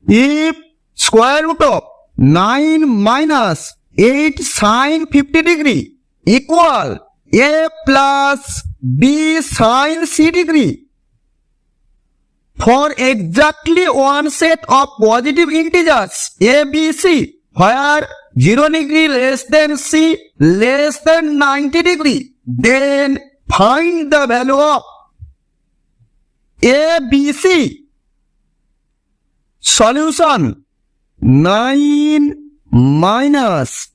if square root of 9 minus 8 sine 50 degree equal a plus b sine c degree for exactly one set of positive integers a, b, c, where 0 degree less than c less than 90 degree, then find the value of a, b, c. Solution: 9 minus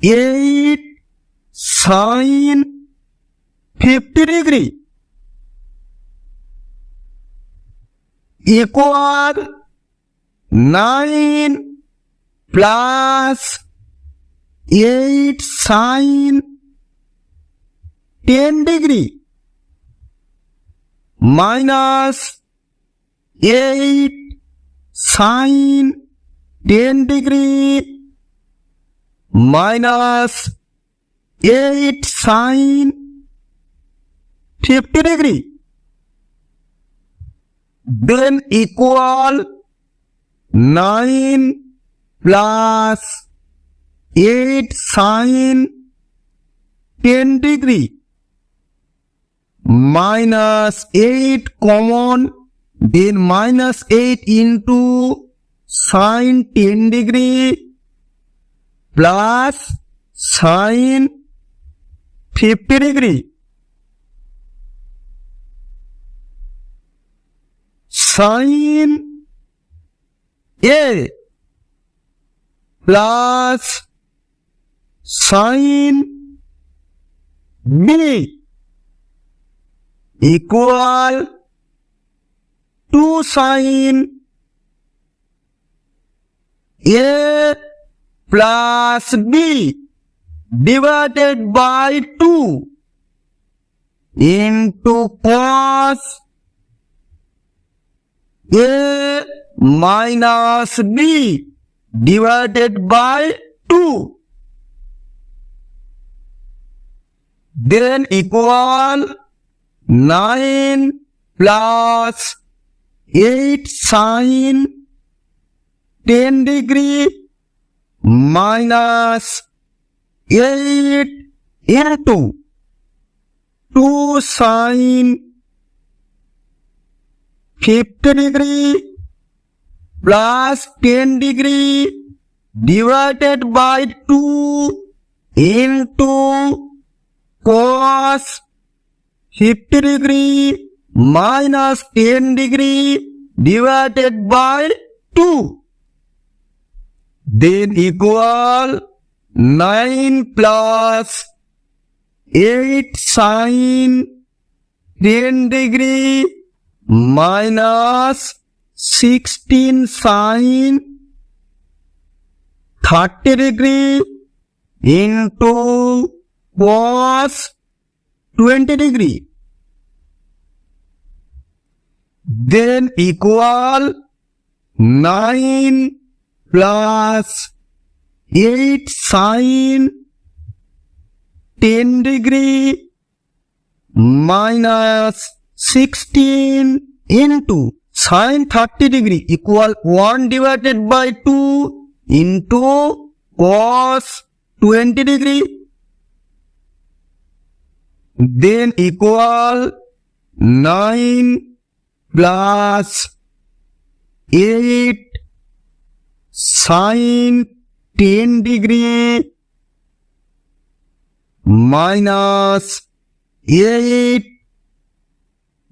8 sine 50 degree equal 9 plus 8 sine 10 degree minus 8 sine 10 degree minus 8 sine 50 degree, then equal 9 plus 8 sine 10 degree minus 8 common, then minus 8 into sine 10 degree plus sine 50 degree. Sine A plus sine B equal 2 sine A plus B divided by 2 into cos A minus B divided by 2, then equal 9 plus 8 sine 10 degree minus 8 into 2 sine 50 degree plus 10 degree divided by 2 into cos 50 degree minus 10 degree divided by 2, then equal 9 plus 8 sine 10 degree minus 16 sine 30 degree into cos 20 degree, then equal 9 plus 8 sine 10 degree minus 16 into sine 30 degree equal 1 divided by 2 into cos 20 degree, then equal 9 plus 8 sine 10 degree minus 8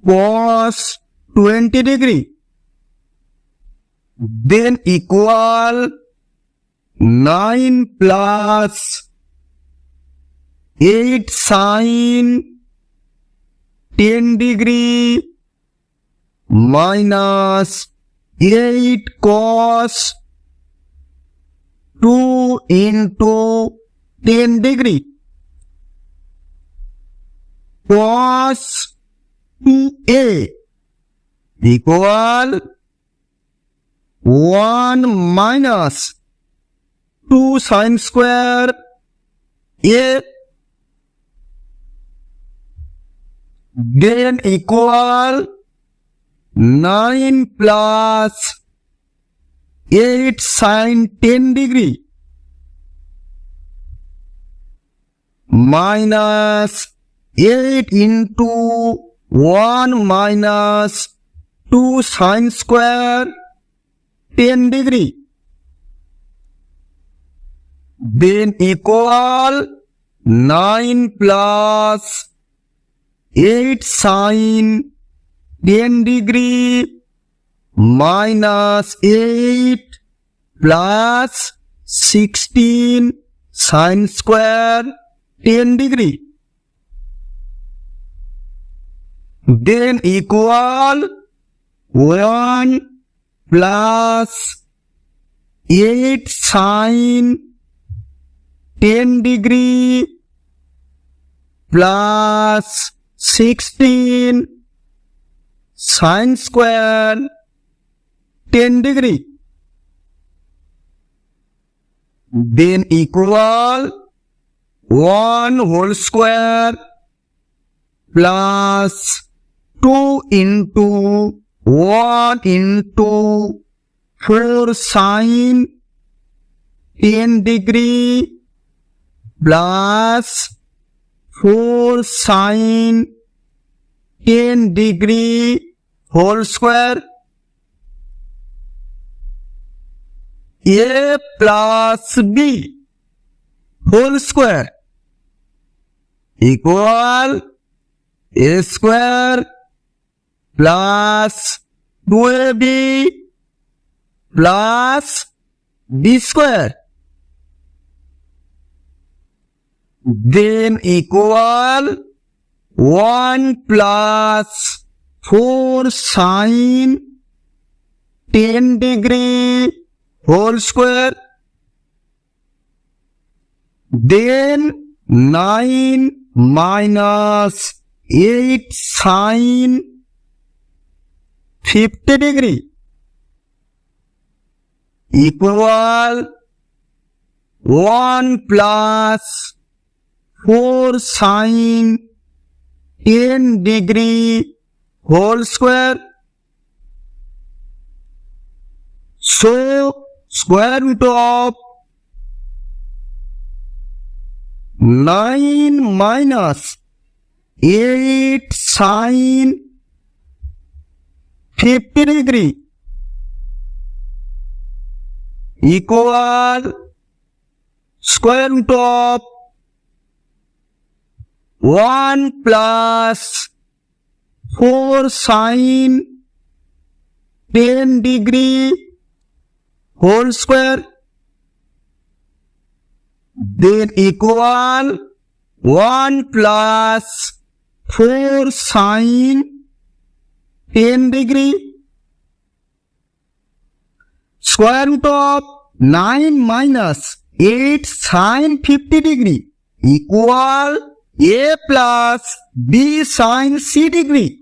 cos 20 degree, then equal 9 plus 8 sine 10 degree minus 8 cos 2 into 10 degree cos 2a equal 1 minus 2 sine square a, then equal 9 plus 8 sin 10 degree minus 8 into 1 minus 2 sin square 10 degree. Then equal 9 plus 8 sin 10 degree minus 8 plus 16 sin square 10 degree. Then equal 1 plus 8 sin 10 degree plus 16 sin square 10 degree. Then equal 1 whole square plus 2 into 1 into 4 sin 10 degree plus 4 sin 10 degree whole square. A plus B whole square equal A square plus 2AB plus B square. Then equal 1 plus 4 sin 10 degree whole square. Then 9 minus 8 sin 50 degree equal 1 plus 4 sin 10 degree whole square. So, square root of 9 minus 8 sin 50 degree equal square root of 1 plus 4 sin 10 degree whole square. Then equal 1 plus 4 sin 10 degree square root of 9 minus 8 sin 50 degree equal A plus B sin C degree.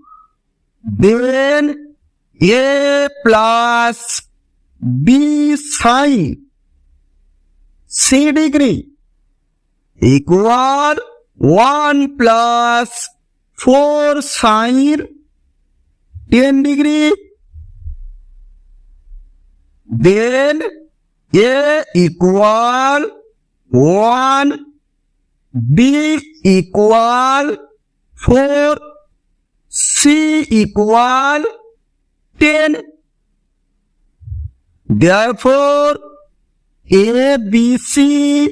Then A plus B sin C degree equal 1 plus 4 sin 10 degree. Then A equal 1, B equal 4, C equal 10. Therefore, ABC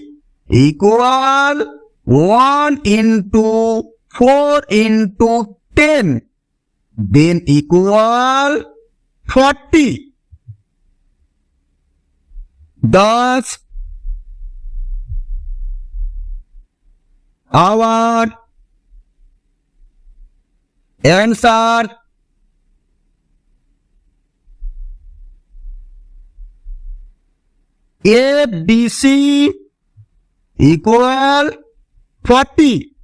equal 1 into 4 into 10, then equal 40. Thus, our answer ABC equal 40.